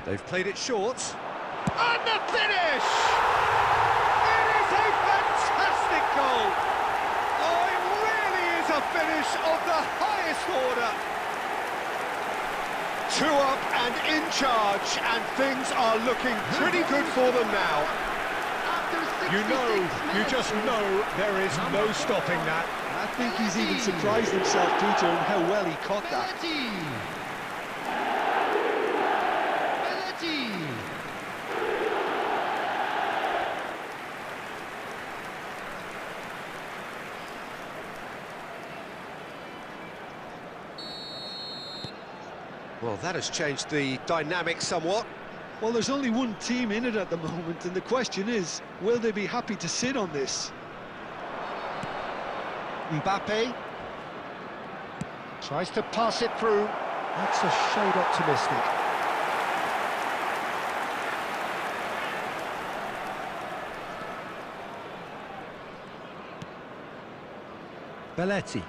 They've played it short. And the finish! It is a fantastic goal! Oh, it really is a finish of the highest order. 2 up and in charge, and things are looking pretty good for them now. You just know there is no stopping that. I think he's even surprised himself, Peter, in how well he caught that. Well, that has changed the dynamic somewhat. Well, there's only one team in it at the moment, and the question is, will they be happy to sit on this? Mbappe tries to pass it through. That's a shade optimistic. Belletti.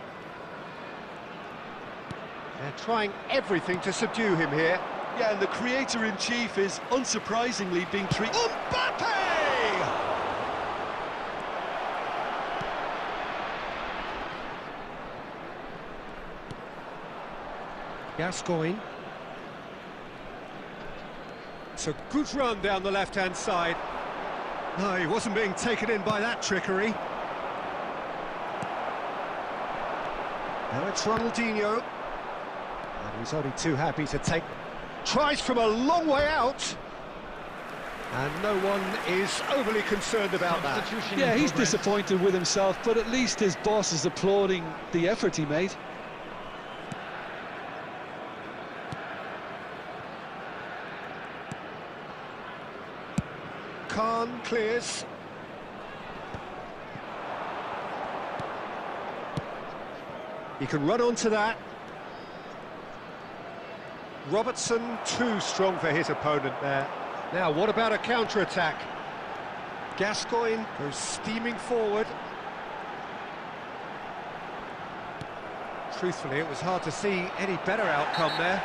They're trying everything to subdue him here. Yeah, and the creator-in-chief is, unsurprisingly, being treated... Mbappe! Gascoigne. It's a good run down the left-hand side. No, he wasn't being taken in by that trickery. Now it's Ronaldinho. And he's only too happy to take... Tries from a long way out. And no one is overly concerned about that. Yeah, he's disappointed with himself, but at least his boss is applauding the effort he made. Khan clears. He can run onto that. Robertson too strong for his opponent there. Now, what about a counter-attack? Gascoigne goes steaming forward. Truthfully, it was hard to see any better outcome there.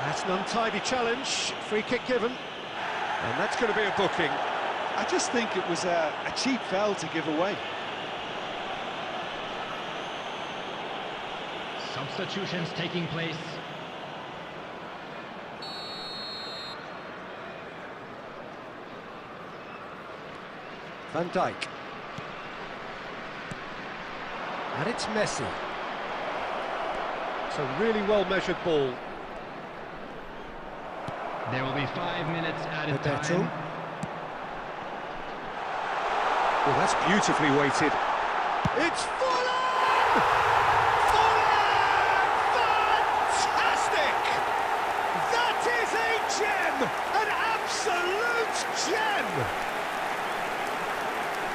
That's an untidy challenge. Free kick given. And that's going to be a booking. I just think it was a cheap foul to give away. Substitutions taking place. Van Dijk. And it's Messi. It's a really well-measured ball. There will be 5 minutes added time. Oh, that's beautifully weighted. It's Fulham! Fulham! Fantastic! That is a gem! An absolute gem!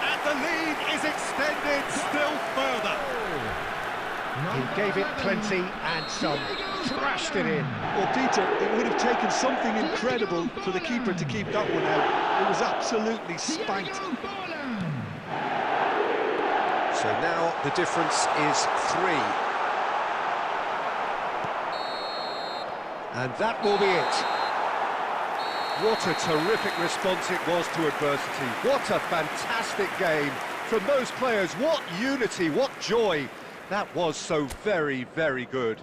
And the lead is extended still further. He gave it plenty and some. Thrashed it in. Well, Peter, it would have taken something incredible for the keeper to keep that one out. It was absolutely spanked. So now the difference is 3. And that will be it. What a terrific response it was to adversity. What a fantastic game from those players. What unity, what joy. That was so very, very good.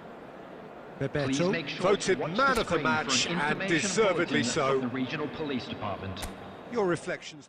Bebeto, voted man of the match, and deservedly so. The regional police department. Your reflections.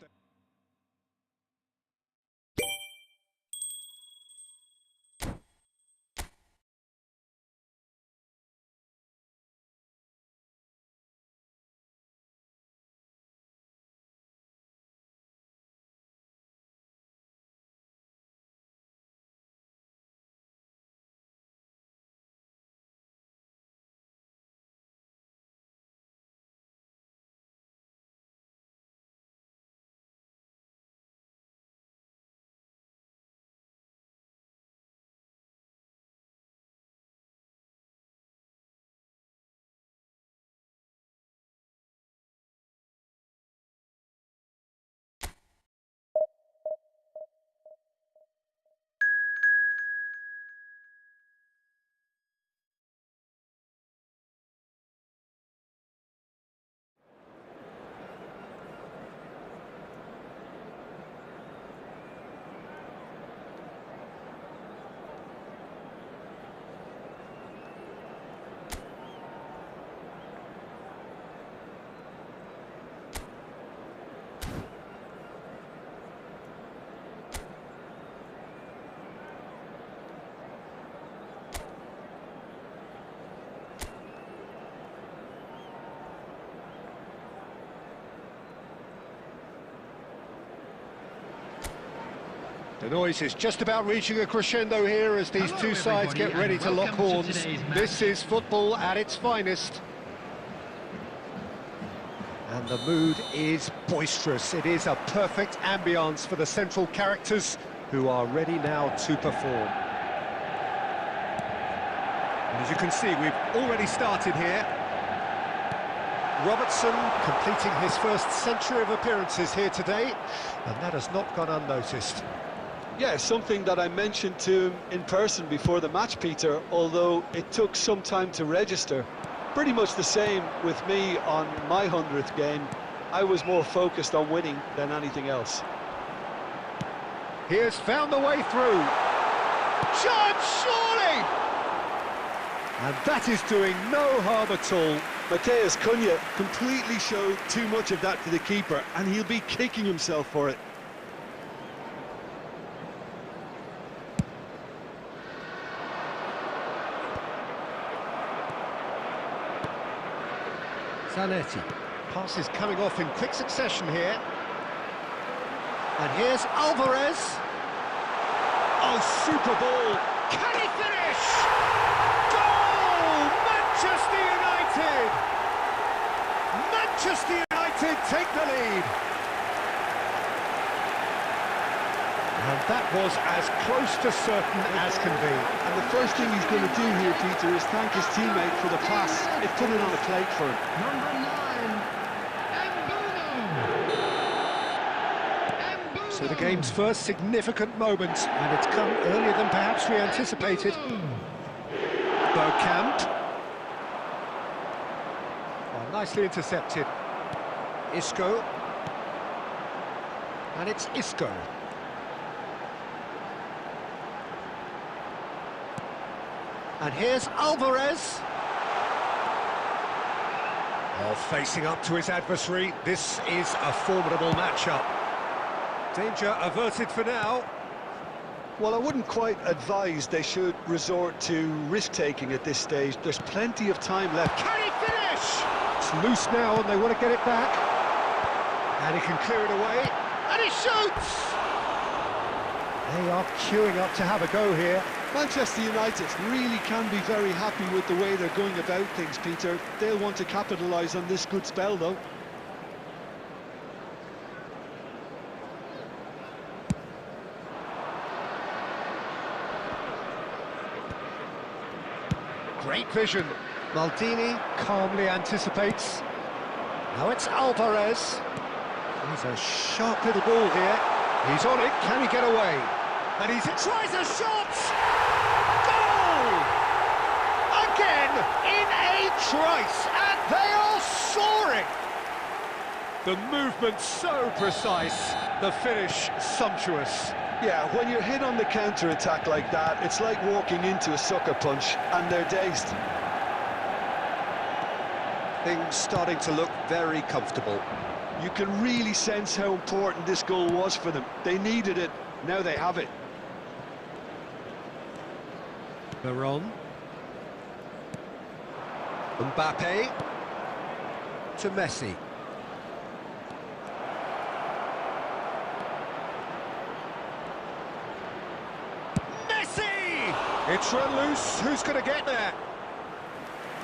The noise is just about reaching a crescendo here as these two sides get ready to lock horns. This is football at its finest. And the mood is boisterous. It is a perfect ambience for the central characters who are ready now to perform. And as you can see, we've already started here. Robertson completing his first century of appearances here today, and that has not gone unnoticed. Yeah, something that I mentioned to him in person before the match, Peter, although it took some time to register. Pretty much the same with me on my 100th game. I was more focused on winning than anything else. He has found the way through. Chance, surely! And that is doing no harm at all. Mateus Cunha completely showed too much of that to the keeper, and he'll be kicking himself for it. Zanetti. Passes coming off in quick succession here. And here's Alvarez. Oh, super ball. Can he finish? Goal! Manchester United! Manchester United take the lead. And that was as close to certain as can be. And the first thing he's going to do here, Peter, is thank his teammate for the pass. It put it on a plate for him. Number 9, So the game's first significant moment, and it's come earlier than perhaps we anticipated. Bergkamp. Oh, nicely intercepted. Isco. And it's Isco. And here's Alvarez. Oh, facing up to his adversary. This is a formidable matchup. Danger averted for now. Well, I wouldn't quite advise they should resort to risk-taking at this stage. There's plenty of time left. Can he finish? It's loose now and they want to get it back. And he can clear it away. And he shoots! They are queuing up to have a go here. Manchester United really can be very happy with the way they're going about things, Peter. They'll want to capitalise on this good spell, though. Great vision. Maldini calmly anticipates. Now it's Alvarez. He's a sharp little ball here. He's on it. Can he get away? And he tries a shot! Goal! Again in a trice, and they are soaring! The movement so precise, the finish sumptuous. Yeah, when you're hit on the counter-attack like that, it's like walking into a sucker punch, and they're dazed. Things starting to look very comfortable. You can really sense how important this goal was for them. They needed it, now they have it. Veron. Mbappe. To Messi. Messi! It's run loose. Who's going to get there?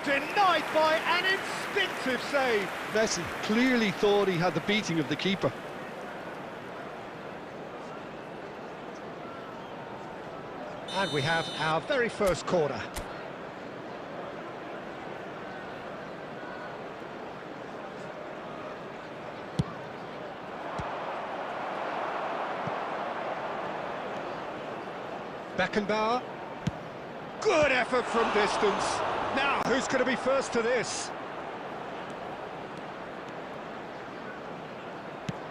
Denied by an instinctive save. Messi clearly thought he had the beating of the keeper. And we have our very first corner. Beckenbauer. Good effort from distance. Now, who's going to be first to this?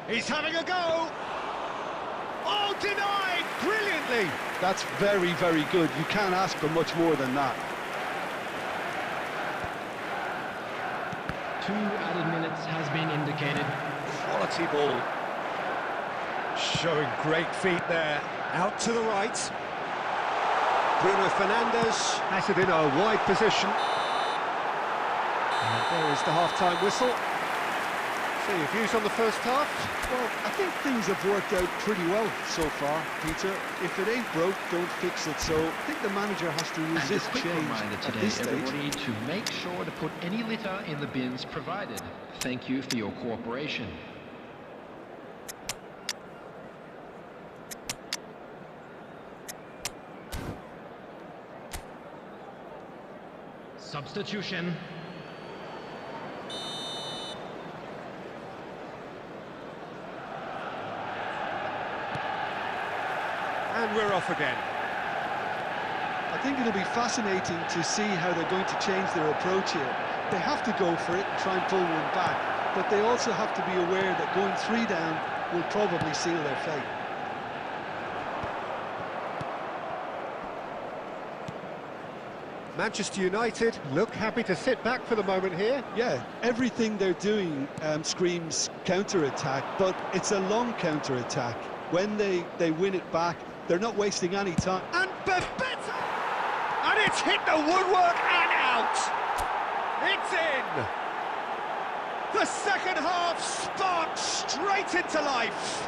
He's having a go. Oh, denied brilliantly. That's very, very good. You can't ask for much more than that. 2 added minutes has been indicated. Quality ball. Showing great feet there. Out to the right. Bruno Fernandes has it in a wide position. And there is the half-time whistle. So your views on the first half? Well, I think things have worked out pretty well so far, Peter. If it ain't broke, don't fix it. So I think the manager has to And a resist quick change reminder at today, this stage. everybody, to make sure to put any litter in the bins provided. Thank you for your cooperation. Substitution. And we're off again. I think it'll be fascinating to see how they're going to change their approach here. They have to go for it and try and pull one back, but they also have to be aware that going 3 down will probably seal their fate. Manchester United look happy to sit back for the moment here. Yeah, everything they're doing screams counter-attack, but it's a long counter-attack. When they win it back, they're not wasting any time. And Bebeto! And it's hit the woodwork and out! It's in! The second half sparked straight into life!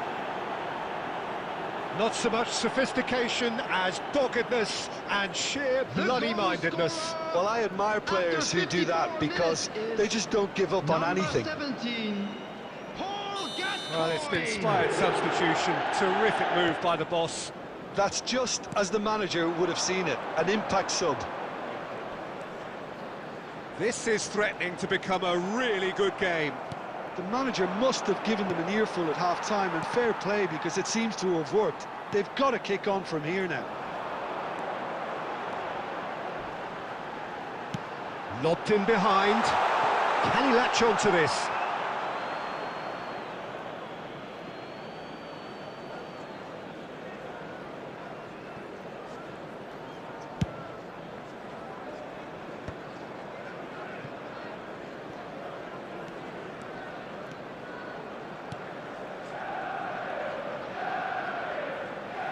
Not so much sophistication as doggedness and sheer bloody-mindedness. Well, I admire players who do that because they just don't give up on anything. Well, it's an inspired substitution. Terrific move by the boss. That's just as the manager would have seen it, an impact sub. This is threatening to become a really good game. The manager must have given them an earful at half-time, and fair play because it seems to have worked. They've got to kick on from here now. Lobbed in behind. Can he latch on to this?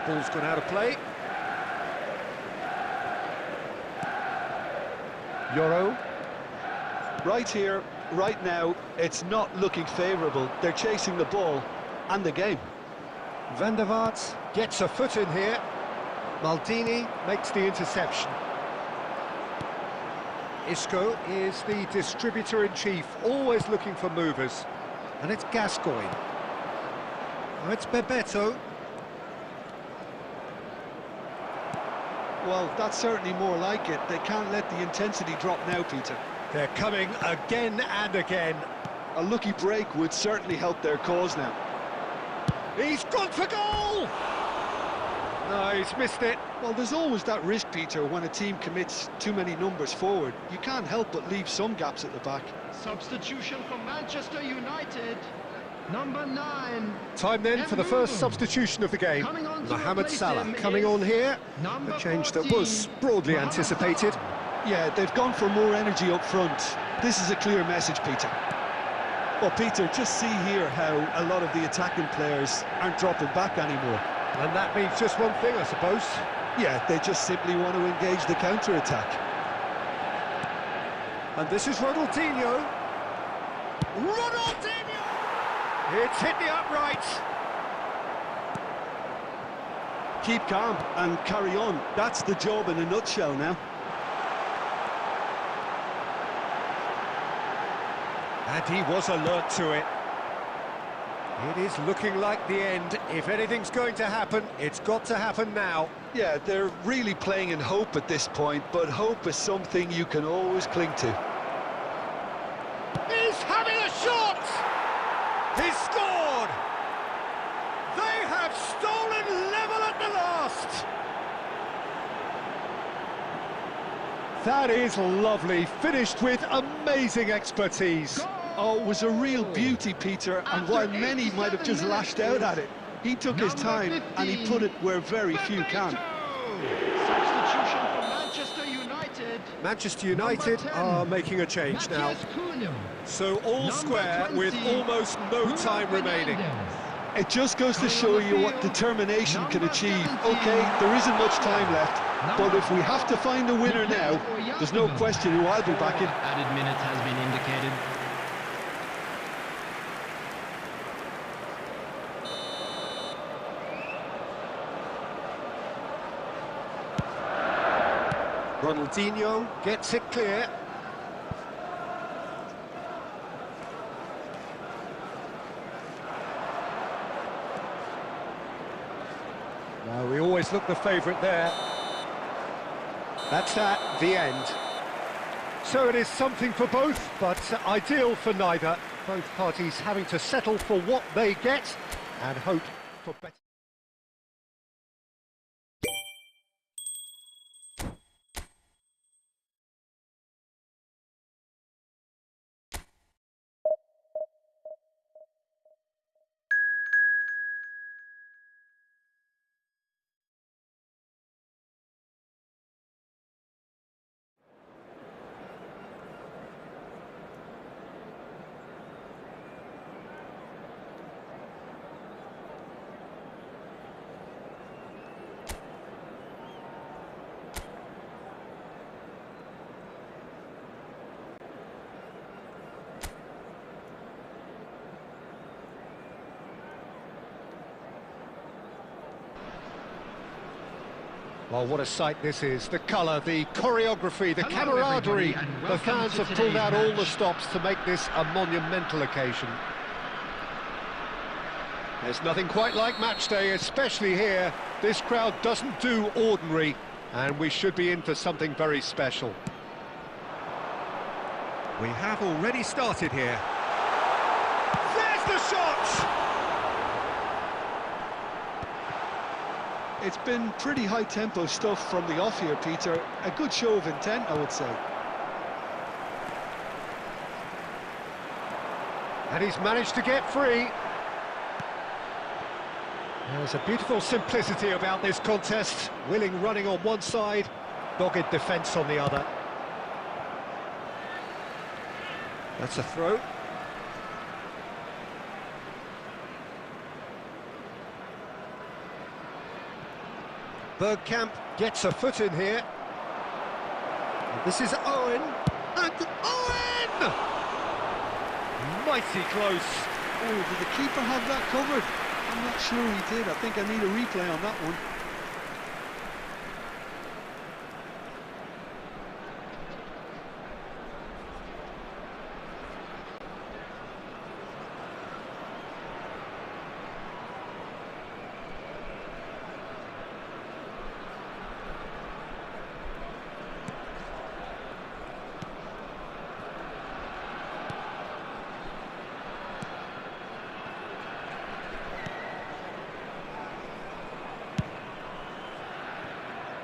Ball's gone out of play. Euro. Right here, right now, it's not looking favourable. They're chasing the ball and the game. Van der Vaart gets a foot in here. Maldini makes the interception. Isco is the distributor-in-chief, always looking for movers. And it's Gascoigne. Now it's Bebeto. Well, that's certainly more like it. They can't let the intensity drop now, Peter. They're coming again and again. A lucky break would certainly help their cause now. He's gone for goal! No, he's missed it. Well, there's always that risk, Peter, when a team commits too many numbers forward. You can't help but leave some gaps at the back. Substitution for Manchester United. Number 9. Time then for the first substitution of the game. Mohamed Salah coming on here. A change that was broadly anticipated. Yeah, they've gone for more energy up front. This is a clear message, Peter. Well, Peter, just see here how a lot of the attacking players aren't dropping back anymore. And that means just one thing, I suppose. Yeah, they just simply want to engage the counter-attack. And this is Ronaldinho. Ronaldinho! It's hit the uprights. Keep calm and carry on. That's the job in a nutshell now. And he was alert to it. It is looking like the end. If anything's going to happen, it's got to happen now. Yeah, they're really playing in hope at this point, but hope is something you can always cling to. He's having a shot! He's scored! They have stolen level at the last! That is lovely, finished with amazing expertise. Oh, it was a real beauty, Peter, and while many might have just lashed out at it, he took his time and he put it where very few can. Substitution for Manchester United. Manchester United are making a change now. So all square with almost no time remaining. It just goes to show you what determination can achieve. Okay, there isn't much time left, but if we have to find a winner now, there's no question who I'll be backing. Added minutes has been indicated. Ronaldinho gets it clear. Well, we always look the favourite there. That's the end. So it is something for both, but ideal for neither. Both parties having to settle for what they get and hope for better. Well, what a sight this is. The colour, the choreography, the camaraderie. The fans have pulled out all the stops to make this a monumental occasion. There's nothing quite like match day, especially here. This crowd doesn't do ordinary, and we should be in for something very special. We have already started here. There's the shot! It's been pretty high-tempo stuff from the off here, Peter. A good show of intent, I would say. And he's managed to get free. There's a beautiful simplicity about this contest. Willing running on one side, dogged defence on the other. That's a throw. Bergkamp gets a foot in here. And this is Owen. And Owen! Mighty close. Oh, did the keeper have that covered? I'm not sure he did. I think I need a replay on that one.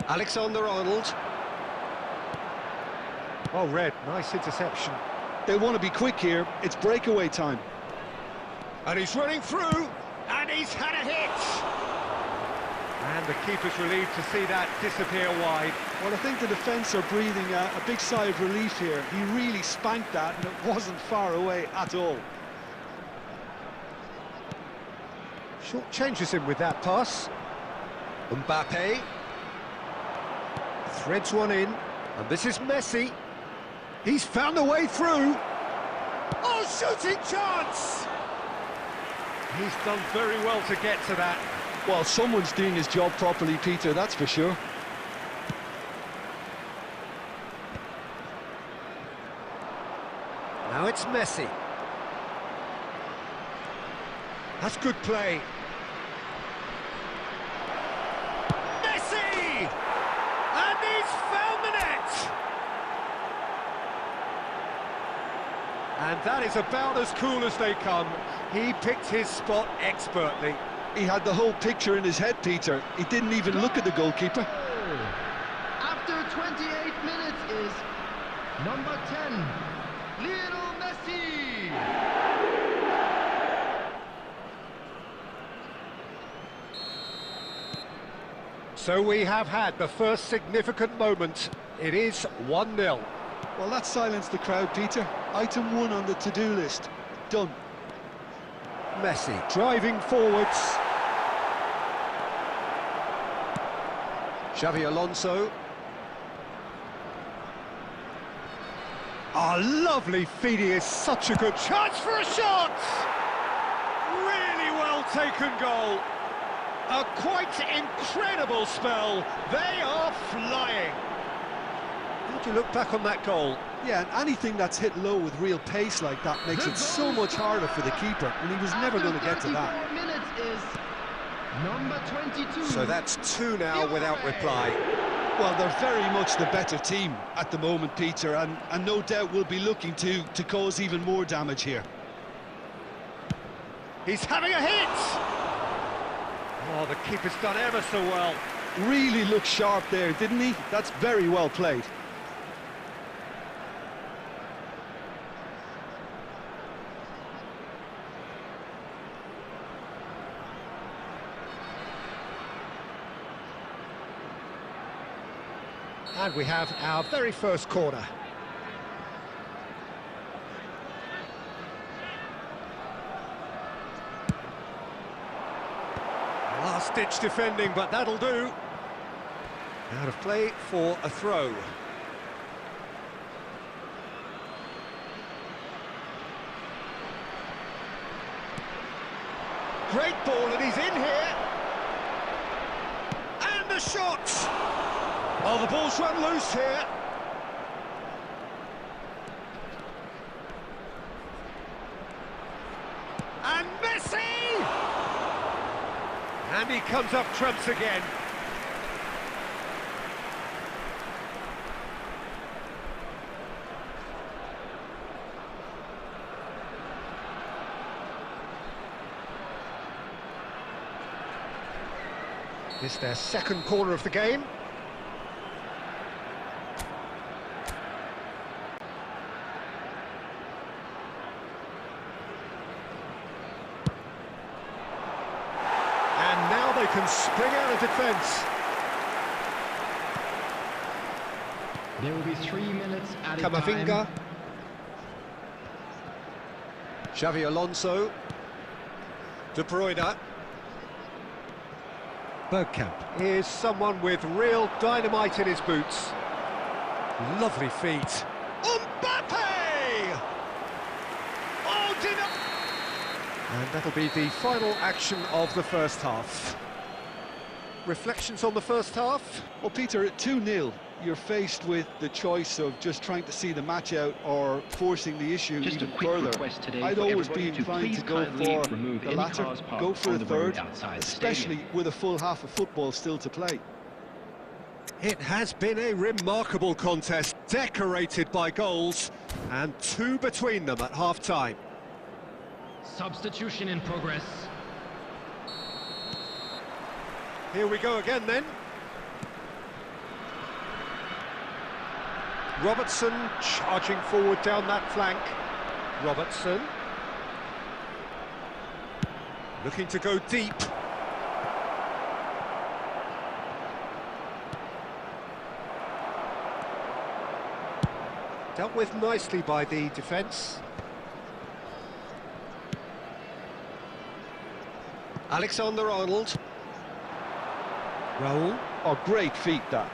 Alexander-Arnold. Oh, Red, nice interception. They want to be quick here. It's breakaway time. And he's running through, and he's had a hit! And the keeper's relieved to see that disappear wide. Well, I think the defence are breathing a big sigh of relief here. He really spanked that, and it wasn't far away at all. Short changes him with that pass. Mbappe. Threads one in, and this is Messi. He's found a way through. Oh, shooting chance! He's done very well to get to that. Well, someone's doing his job properly, Peter, that's for sure. Now it's Messi. That's good play. Messi! And he's found the net! And that is about as cool as they come. He picked his spot expertly. He had the whole picture in his head, Peter. He didn't even look at the goalkeeper. After 28 minutes is number 10, Lionel Messi. So we have had the first significant moment. It is 1-0. Well, that silenced the crowd, Peter. Item 1 on the to-do list. Done. Messi driving forwards. Xavi Alonso. A lovely feed, he is such a good chance for a shot! Really well taken goal. A quite incredible spell. They are flying. How do you look back on that goal? Yeah, and anything that's hit low with real pace like that makes it so much harder for the keeper, and he was never going to get to that. Minutes is number 22. So that's 2 now without reply. Well, they're very much the better team at the moment, Peter, and no doubt will be looking to cause even more damage here. He's having a hit! Oh, the keeper's done ever so well. Really looked sharp there, didn't he? That's very well played. And we have our very first corner. Last-ditch defending, but that'll do. Out of play for a throw. Great ball, and he's in here. And the shot! Oh, the ball's run loose here. And Messi! And he comes up trumps again. This is their second corner of the game. They can spring out of defence. There will be 3 minutes at a time. Camavinga. Xavi Alonso. De Bruyne. Bergkamp is someone with real dynamite in his boots. Lovely feet. Mbappe! Oh, did it! And that'll be the final action of the first half. Reflections on the first half? Well, Peter, at 2-0, you're faced with the choice of just trying to see the match out or forcing the issue Just even a quick further. request today I'd for always everybody be to inclined please to go kindly for remove the any latter, cars parked go for on a the road third, outside the especially stadium. with a full half of football still to play. It has been a remarkable contest, decorated by goals, and 2 between them at half-time. Substitution in progress. Here we go again then. Robertson charging forward down that flank. Robertson. Looking to go deep. Dealt with nicely by the defence. Alexander-Arnold. Raul. Oh, great feat, that.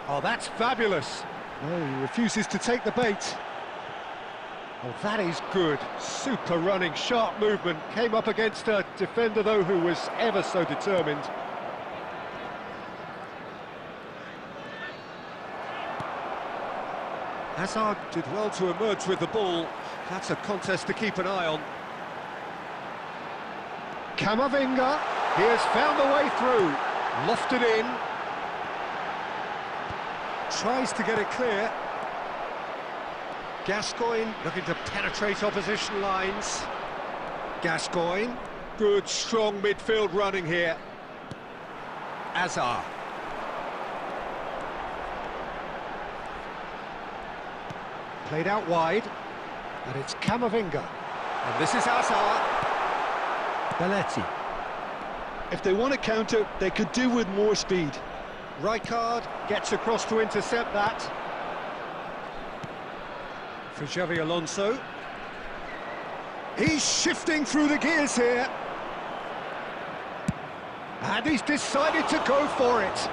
Oh, that's fabulous. Oh, he refuses to take the bait. Oh, that is good. Super running, sharp movement. Came up against a defender, though, who was ever so determined. Hazard did well to emerge with the ball. That's a contest to keep an eye on. Camavinga, he has found a way through. Lofted in. Tries to get it clear. Gascoigne looking to penetrate opposition lines. Gascoigne, good strong midfield running here. Hazard. Played out wide, and it's Camavinga. And this is Hazard. Belletti. If they want to counter, they could do with more speed. Rijkaard gets across to intercept that. For Xavi Alonso. He's shifting through the gears here. And he's decided to go for it.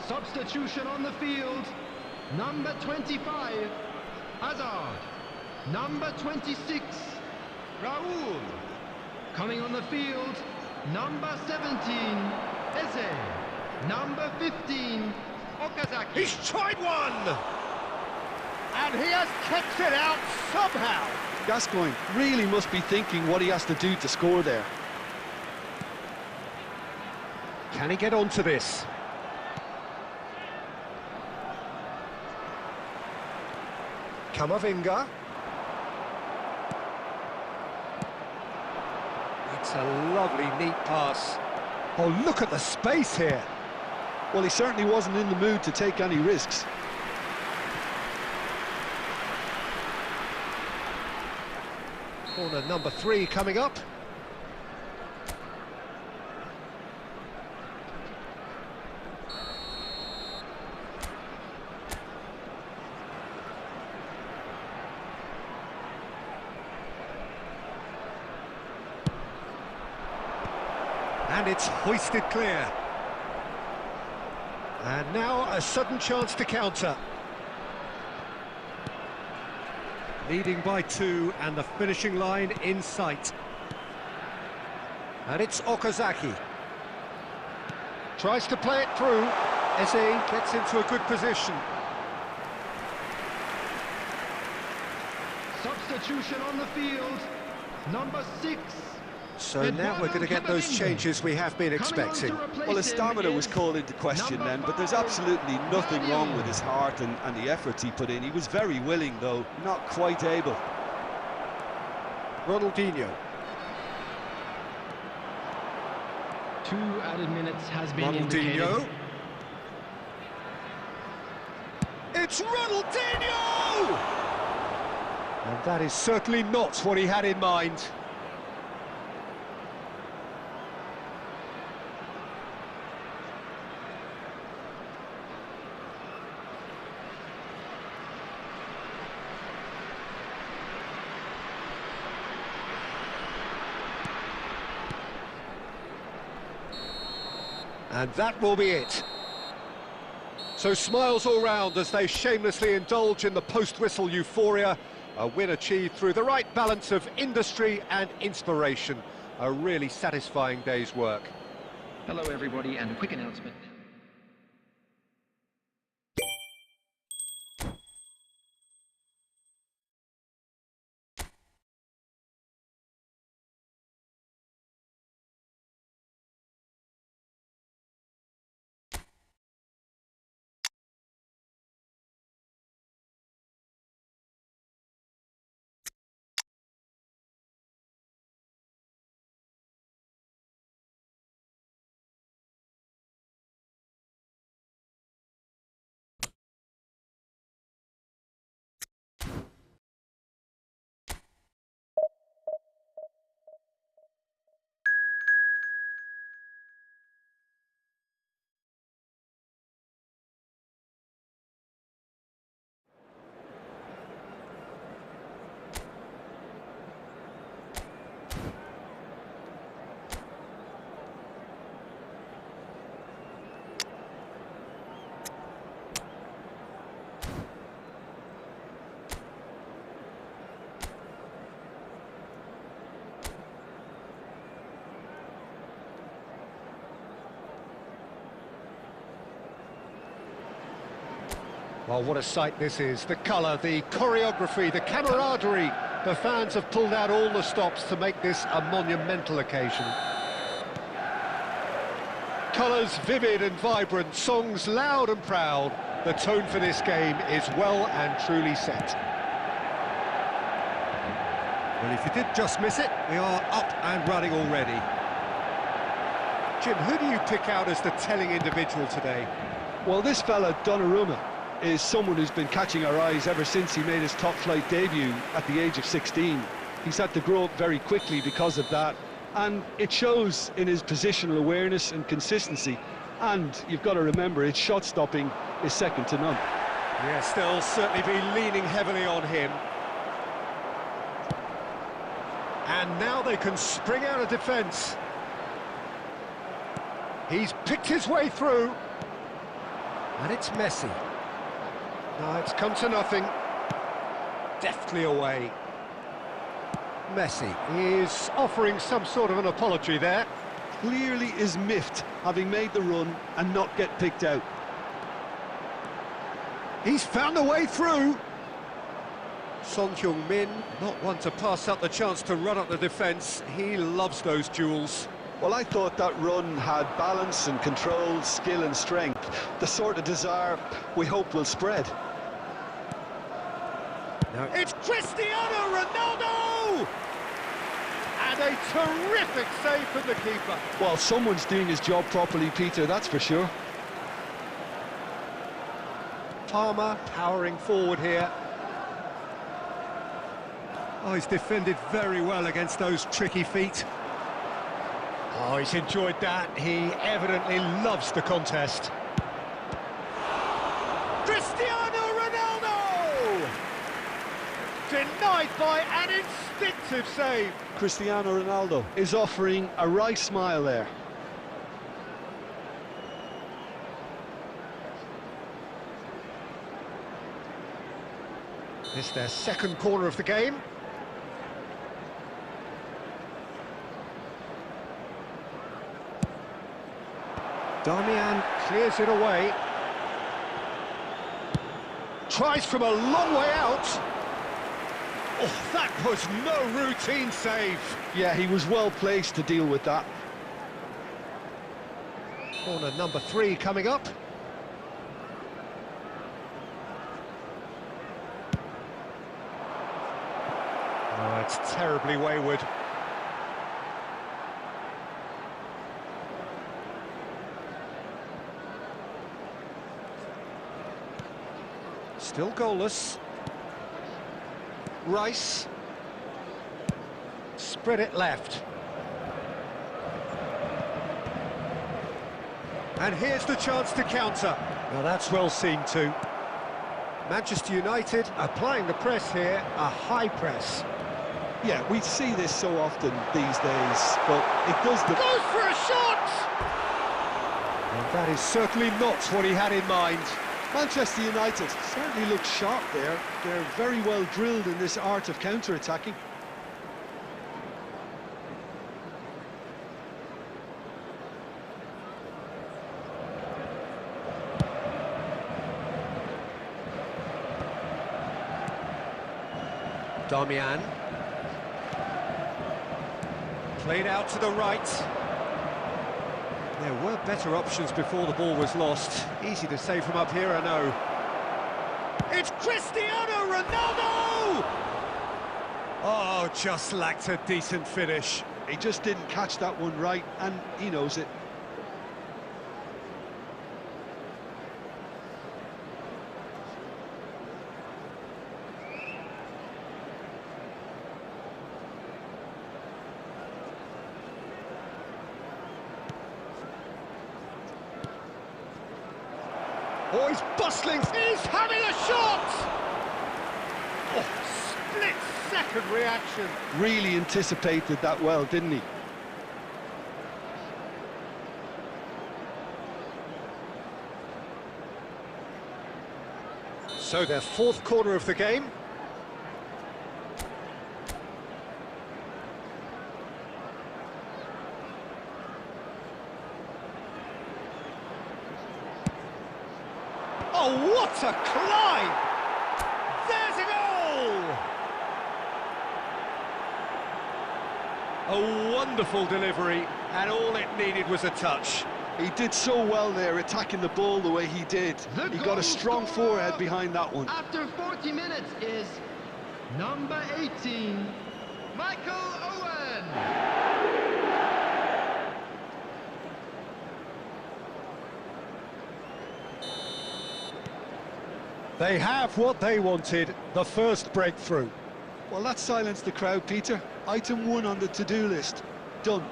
Substitution on the field. Number 25, Hazard. Number 26, Raul. Coming on the field, Number 17, Eze. Number 15, Okazaki. He's tried one! And he has kept it out somehow. Gascoigne really must be thinking what he has to do to score there. Can he get onto this? Kamavinga. It's a lovely, neat pass. Oh, look at the space here. Well, he certainly wasn't in the mood to take any risks. Corner number 3 coming up. And it's hoisted clear. And now a sudden chance to counter. Leading by 2 and the finishing line in sight. And it's Okazaki. Tries to play it through. Eze gets into a good position. Substitution on the field, number 6. So now we're going to get those changes we have been expecting. Well, his stamina was called into question then, but there's absolutely nothing wrong with his heart and the efforts he put in. He was very willing, though, not quite able. Ronaldinho. 2 added minutes has been indicated. Ronaldinho. It's Ronaldinho! And that is certainly not what he had in mind. And that will be it. So smiles all round as they shamelessly indulge in the post-whistle euphoria. A win achieved through the right balance of industry and inspiration. A really satisfying day's work. Hello everybody, and a quick announcement. Well, what a sight this is. The colour, the choreography, the camaraderie. The fans have pulled out all the stops to make this a monumental occasion. Colours vivid and vibrant, songs loud and proud. The tone for this game is well and truly set. Well, if you did just miss it, we are up and running already. Jim, who do you pick out as the telling individual today? Well, this fella, Donnarumma, is someone who's been catching our eyes ever since he made his top-flight debut at the age of 16. He's had to grow up very quickly because of that, and it shows in his positional awareness and consistency. And you've got to remember, his shot-stopping is second to none. Yes, they'll certainly be leaning heavily on him. And now they can spring out of defence. He's picked his way through. And it's Messi. No, it's come to nothing. Deftly away. Messi is offering some sort of an apology there. clearly is miffed, having made the run and not get picked out. He's found a way through. Son Heung-min, not one to pass up the chance to run up the defence. He loves those duels. Well, I thought that run had balance and control, skill and strength. The sort of desire we hope will spread. Now it's Cristiano Ronaldo! And a terrific save from the keeper. Well, someone's doing his job properly, Peter, that's for sure. Palmer powering forward here. Oh, he's defended very well against those tricky feet. Oh, he's enjoyed that. He evidently loves the contest. Cristiano Ronaldo! Denied by an instinctive save. Cristiano Ronaldo is offering a right smile there. This is their second corner of the game. Damian clears it away. Tries from a long way out. Oh, that was no routine save. Yeah, he was well placed to deal with that. Corner number 3 coming up. Oh, it's terribly wayward. Still goalless. Rice. Spread it left. And here's the chance to counter. Well, that's well seen too. Manchester United applying the press here, a high press. Yeah, we see this so often these days, but it does the... Goes for a shot! And that is certainly not what he had in mind. Manchester United certainly look sharp there. They're very well drilled in this art of counter-attacking. Damian. Played out to the right. There were better options before the ball was lost. Easy to say from up here, I know. It's Cristiano Ronaldo! Oh, just lacked a decent finish. He just didn't catch that one right, and he knows it. Oh, he's bustling. He's having a shot! Oh, split-second reaction. Really anticipated that well, didn't he? So their fourth corner of the game. Oh, what a climb! There's a goal! A wonderful delivery, and all it needed was a touch. He did so well there, attacking the ball the way he did. He got a strong forehead behind that one. After 40 minutes is number 18, Michael Owen. They have what they wanted, the first breakthrough. Well, that silenced the crowd, Peter. Item 1 on the to-do list. Done.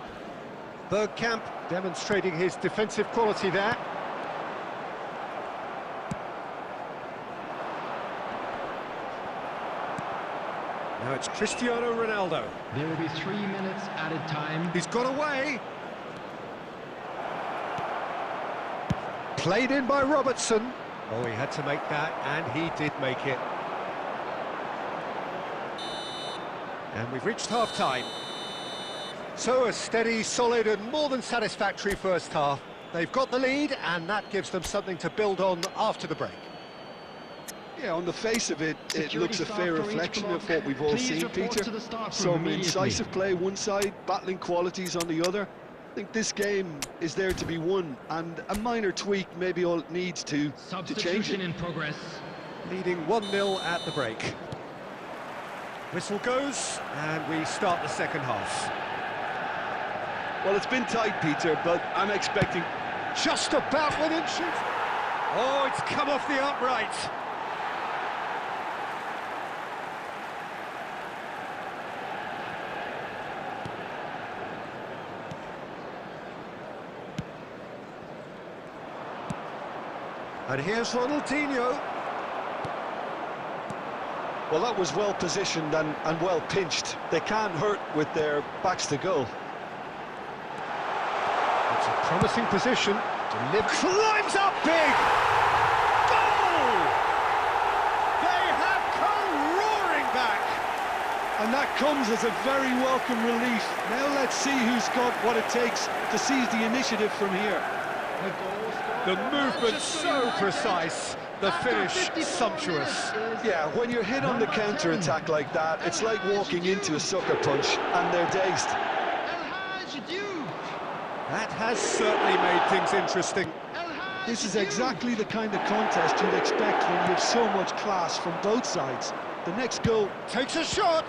Bergkamp demonstrating his defensive quality there. Now it's Cristiano Ronaldo. There will be 3 minutes added time. He's got away. Played in by Robertson. Oh, he had to make that, and he did make it. And we've reached half-time. So a steady, solid and more than satisfactory first half. They've got the lead and that gives them something to build on after the break. Yeah, on the face of it, it looks a fair reflection of what we've all Please seen, report Peter. to the staff room Some immediately. incisive play one side, battling qualities on the other. I think this game is there to be won, and a minor tweak maybe all it needs to change Substitution it. in progress. Leading 1-0 at the break. Whistle goes and we start the second half. Well, it's been tight, Peter, but I'm expecting... Just about within shoot. Oh, it's come off the upright. And here's Ronaldinho. Well, that was well positioned and well pinched. They can't hurt with their backs to goal. It's a promising position. Climbs up big! Goal! They have come roaring back! And that comes as a very welcome relief. Now let's see who's got what it takes to seize the initiative from here. The movement so precise, the finish sumptuous. Yeah, when you're hit on the counter-attack like that, it's like walking into a sucker punch and they're dazed. That has certainly made things interesting. This is exactly the kind of contest you'd expect when you have so much class from both sides. The next goal... Takes a shot!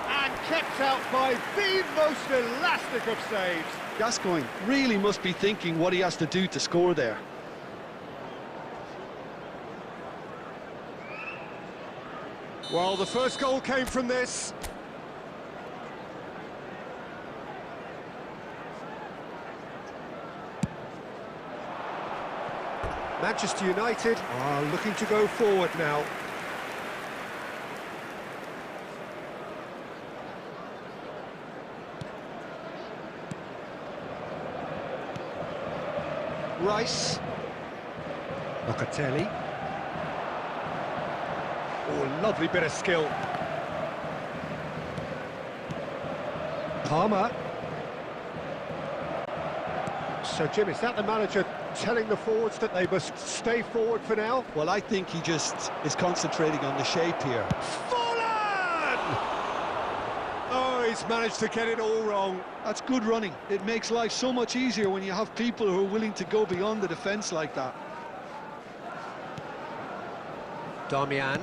And kept out by the most elastic of saves. Gascoigne really must be thinking what he has to do to score there. Well, the first goal came from this. Manchester United are looking to go forward now. Rice. Locatelli. Oh, lovely bit of skill. Palmer. So, Jim, is that the manager telling the forwards that they must stay forward for now? Well, I think he just is concentrating on the shape here. Fallen! Oh, he's managed to get it all wrong. That's good running. It makes life so much easier when you have people who are willing to go beyond the defence like that. Darmian.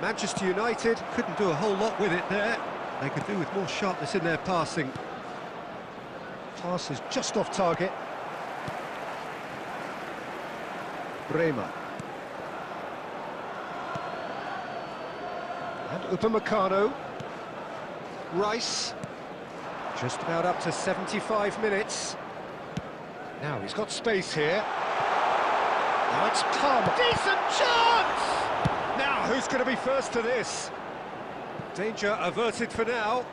Manchester United couldn't do a whole lot with it there. They could do with more sharpness in their passing. Pass is just off target. Bremer. And Upamecano. Rice. Just about up to 75 minutes. Now he's got space here. Now it's Palmer. Decent chance! Now who's going to be first to this? Danger averted for now.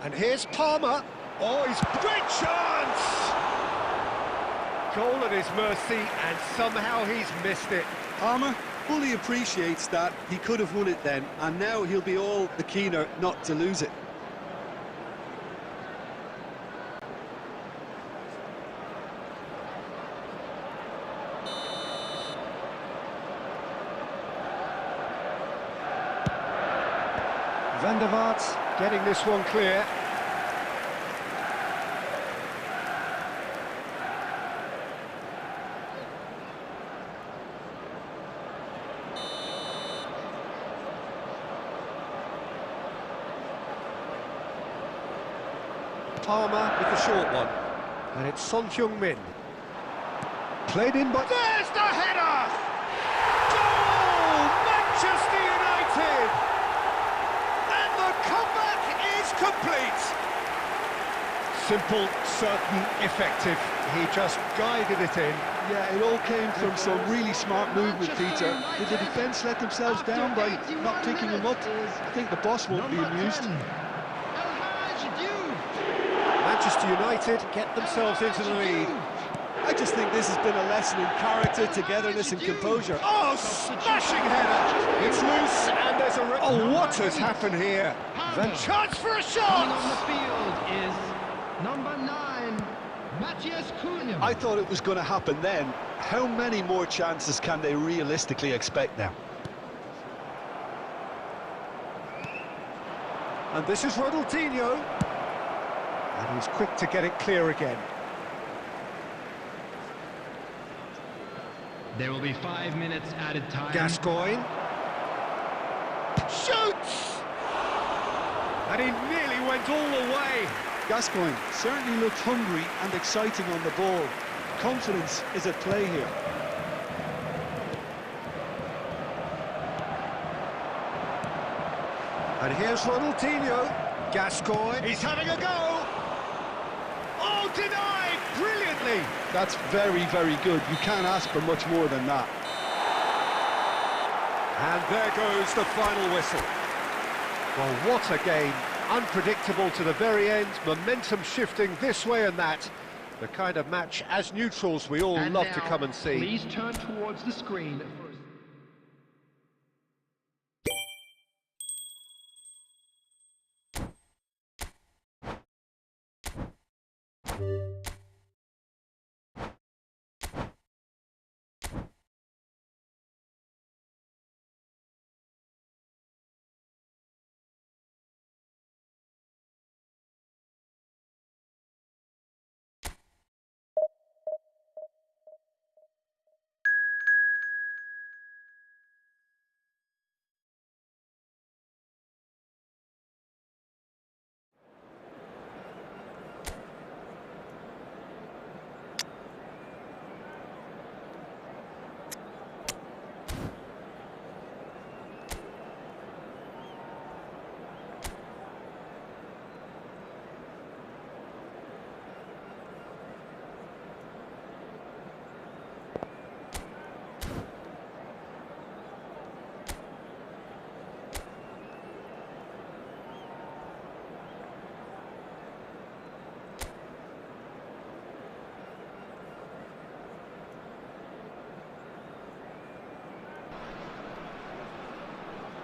And here's Palmer. Oh, he's great chance! Goal at his mercy, and somehow he's missed it. Palmer fully appreciates that he could have won it then, and now he'll be all the keener not to lose it. Van der Vaart getting this one clear. Palmer with the short one. And it's Son Heung-min. Played in by... There's the header! Goal! Manchester United! And the comeback is complete! Simple, certain, effective. He just guided it in. Yeah, it all came from some really smart movement, Peter. Did the defence let themselves down by not picking him up? I think the boss won't be amused. Manchester United get themselves into the lead. A just think this has been a lesson in character, togetherness and composure. Oh, smashing header! It's loose, and there's a... Oh, what has happened here? The chance for a Coming shot! on the field is number 9, Matthias Cunha. I thought it was going to happen then. How many more chances can they realistically expect now? And this is Ronaldinho. And he's quick to get it clear again. There will be 5 minutes added time. Gascoigne. Shoots! And he nearly went all the way. Gascoigne certainly looked hungry and exciting on the ball. Confidence is at play here. And here's Ronaldinho. Gascoigne. He's having a go. Oh, denied! Brilliantly! That's very, very good. You can't ask for much more than that. And there goes the final whistle. Well, what a game. Unpredictable to the very end, momentum shifting this way and that. The kind of match, as neutrals, we all love to come and see. Please turn towards the screen first.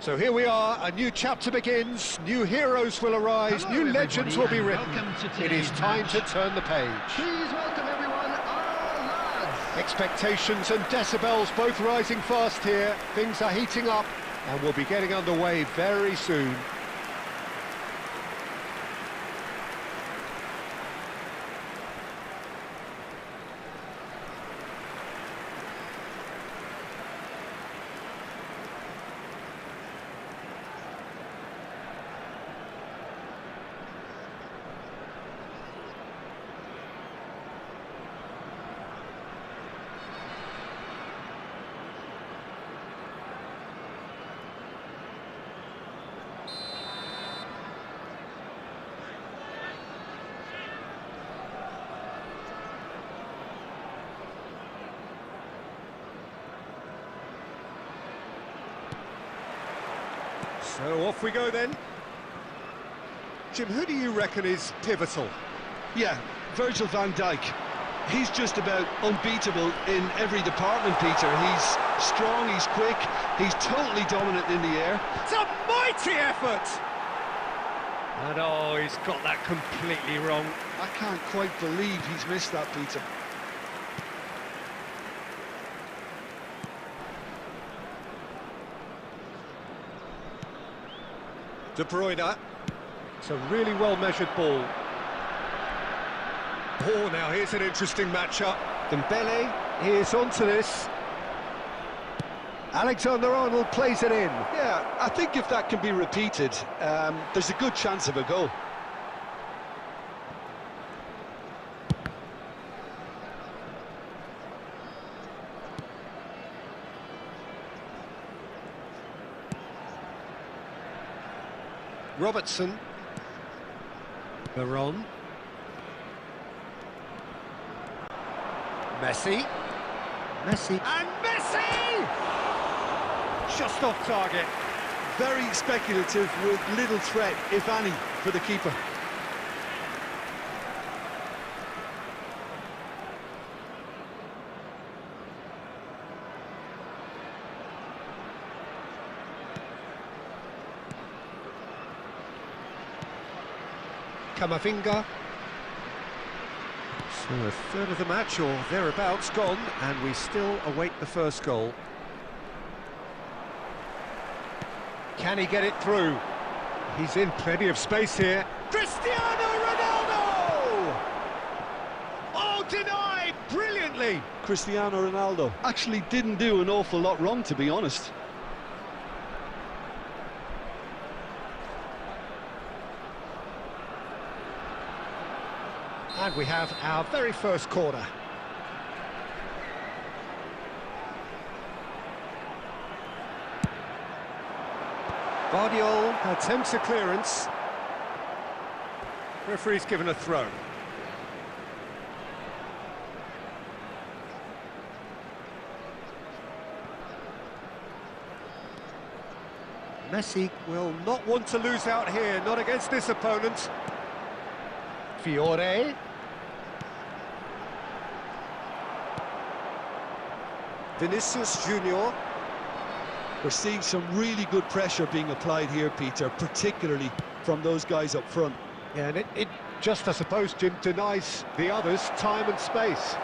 So here we are, a new chapter begins, new heroes will arise, Hello, new legends will be everybody, written. and welcome to It is today's time match. to turn the page. Please welcome everyone, our lads. Expectations and decibels both rising fast here. Things are heating up and we'll be getting underway very soon. So off we go then. Jim, who do you reckon is pivotal? Yeah, Virgil van Dijk. He's just about unbeatable in every department, Peter. He's strong, he's quick, he's totally dominant in the air. It's a mighty effort! And oh, he's got that completely wrong. I can't quite believe he's missed that, Peter. De Bruyne. It's a really well-measured ball. Oh, now here's an interesting matchup. Dembele is onto this. Alexander-Arnold plays it in. Yeah, I think if that can be repeated, there's a good chance of a goal. Robertson. Veron. Messi. And Messi! Just off target. Very speculative with little threat, if any, for the keeper. Camavinga. So a third of the match, or thereabouts, gone, and we still await the first goal. Can he get it through? He's in plenty of space here. Cristiano Ronaldo! Oh, denied brilliantly! Cristiano Ronaldo actually didn't do an awful lot wrong, to be honest. And we have our very first corner. Guardiola attempts a clearance. Referee's given a throw. Messi will not want to lose out here, not against this opponent. Fiore. Vinicius Junior. We're seeing some really good pressure being applied here, Peter, particularly from those guys up front. Yeah, and it just, I suppose, Jim, denies the others time and space.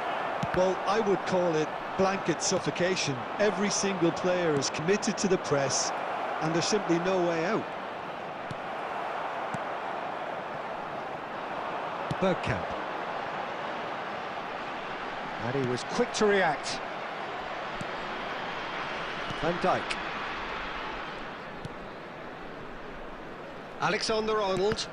Well, I would call it blanket suffocation. Every single player is committed to the press, and there's simply no way out. Bergkamp. And he was quick to react. Van Dijk. Alexander-Arnold.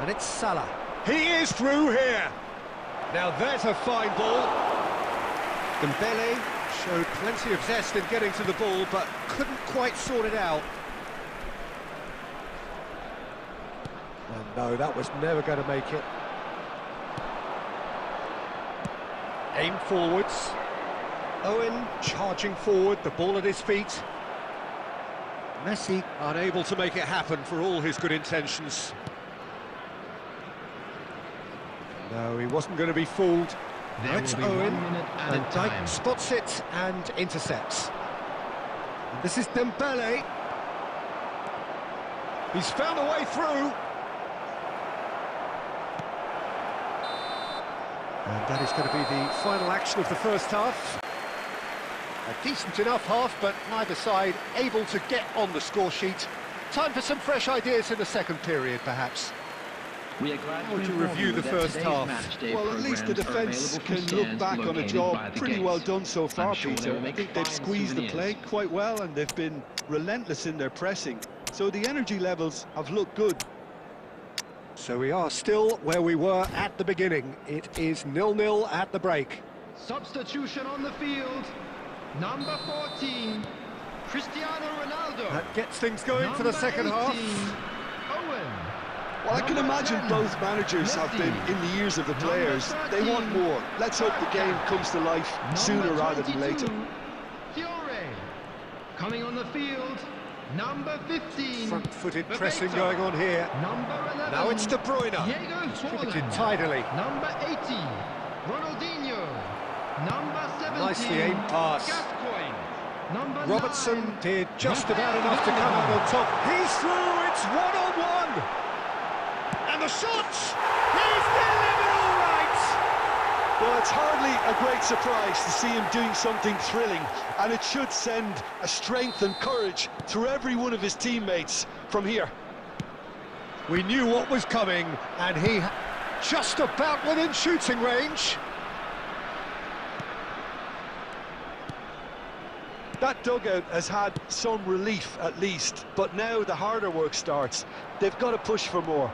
And it's Salah. He is through here. Now there's a fine ball. Dembele showed plenty of zest in getting to the ball, but couldn't quite sort it out. And no, that was never going to make it. Aim forwards. Owen charging forward, the ball at his feet. Messi unable to make it happen for all his good intentions. No, he wasn't going to be fooled. It's Owen, and Dijk spots it and intercepts. And this is Dembele. He's found a way through. And that is going to be the final action of the first half. A decent enough half, but neither side able to get on the score sheet. Time for some fresh ideas in the second period, perhaps. We are glad How would you review the first half? Well, at least the defence can look back on a job pretty well done so far, Peter. I think they've squeezed the play quite well, and they've been relentless in their pressing. So the energy levels have looked good. So we are still where we were at the beginning. It is 0-0 at the break. Substitution on the field. Number 14, Cristiano Ronaldo. That gets things going for the second half. Owen. Well, I can imagine both managers have been in the ears of the players. They want more. Let's hope the game comes to life sooner rather than later. Fiore. Coming on the field, number 15. Front-footed pressing going on here. Number 11. Now it's De Bruyne. Distributed tidily. Number 80, Ronaldinho. Number 17, Nicely aimed pass. Gascoigne. Number Robertson 9, did just about enough to come out on top. He's through, it's one-on-one. And the shot! He's delivered all right! Well, it's hardly a great surprise to see him doing something thrilling, and it should send a strength and courage through every one of his teammates from here. We knew what was coming, and he just about within shooting range. That dugout has had some relief at least, but now the harder work starts. They've got to push for more.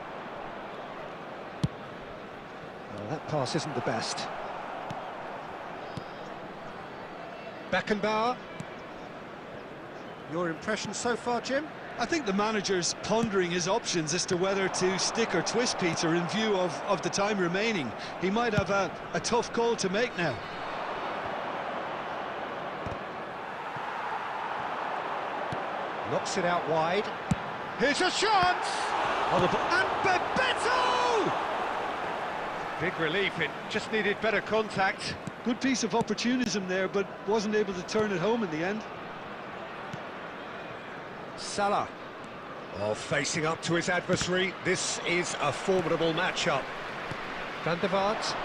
That pass isn't the best. Beckenbauer. Your impression so far, Jim? I think the manager's pondering his options as to whether to stick or twist Peter in view of the time remaining. He might have a tough call to make now. Knocks it out wide. Here's a chance! On the and Bebeto! Big relief, it just needed better contact. Good piece of opportunism there, but wasn't able to turn it home in the end. Salah. Oh, facing up to his adversary, this is a formidable matchup. Van der Vaart.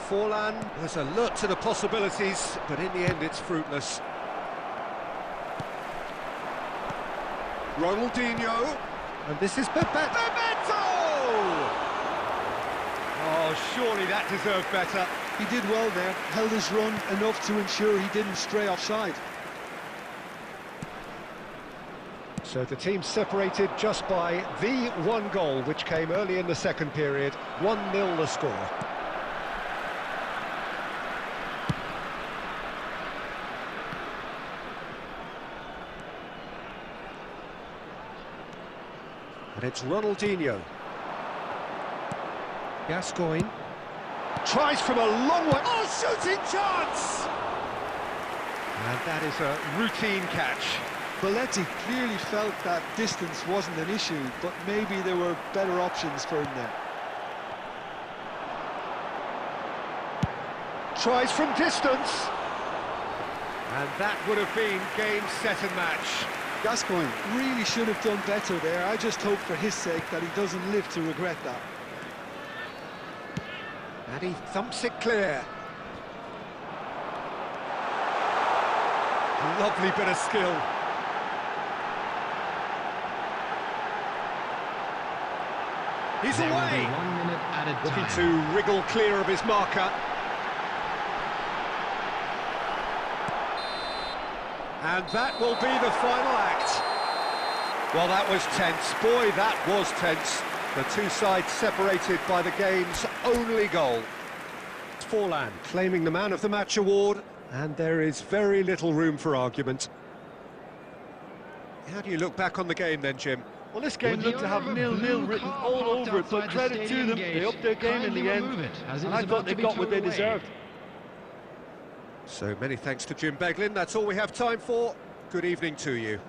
Forlan was alert to the possibilities, but in the end it's fruitless. Ronaldinho, and this is Bebeto! Oh, surely that deserved better. He did well there, held his run enough to ensure he didn't stray offside. So the team separated just by the one goal, which came early in the second period. 1-0 the score. And it's Ronaldinho. Gascoigne. Tries from a long way. Oh, shooting chance! And that is a routine catch. Belletti clearly felt that distance wasn't an issue, but maybe there were better options for him there. Tries from distance. And that would have been game, set and match. Gascoigne really should have done better there. I just hope for his sake that he doesn't live to regret that. And he thumps it clear. Lovely bit of skill. He's There will away. be 1 minute at a Looking time. to wriggle clear of his marker. And that will be the final act. Well, that was tense. Boy, that was tense. The two sides separated by the game's only goal. Forlan claiming the Man of the Match award, and there is very little room for argument. How do you look back on the game then, Jim? Well, this game looked to have 0-0 written all over it, but credit to them, they upped their game in the end, and I thought they got what they deserved. So many thanks to Jim Beglin. That's all we have time for. Good evening to you.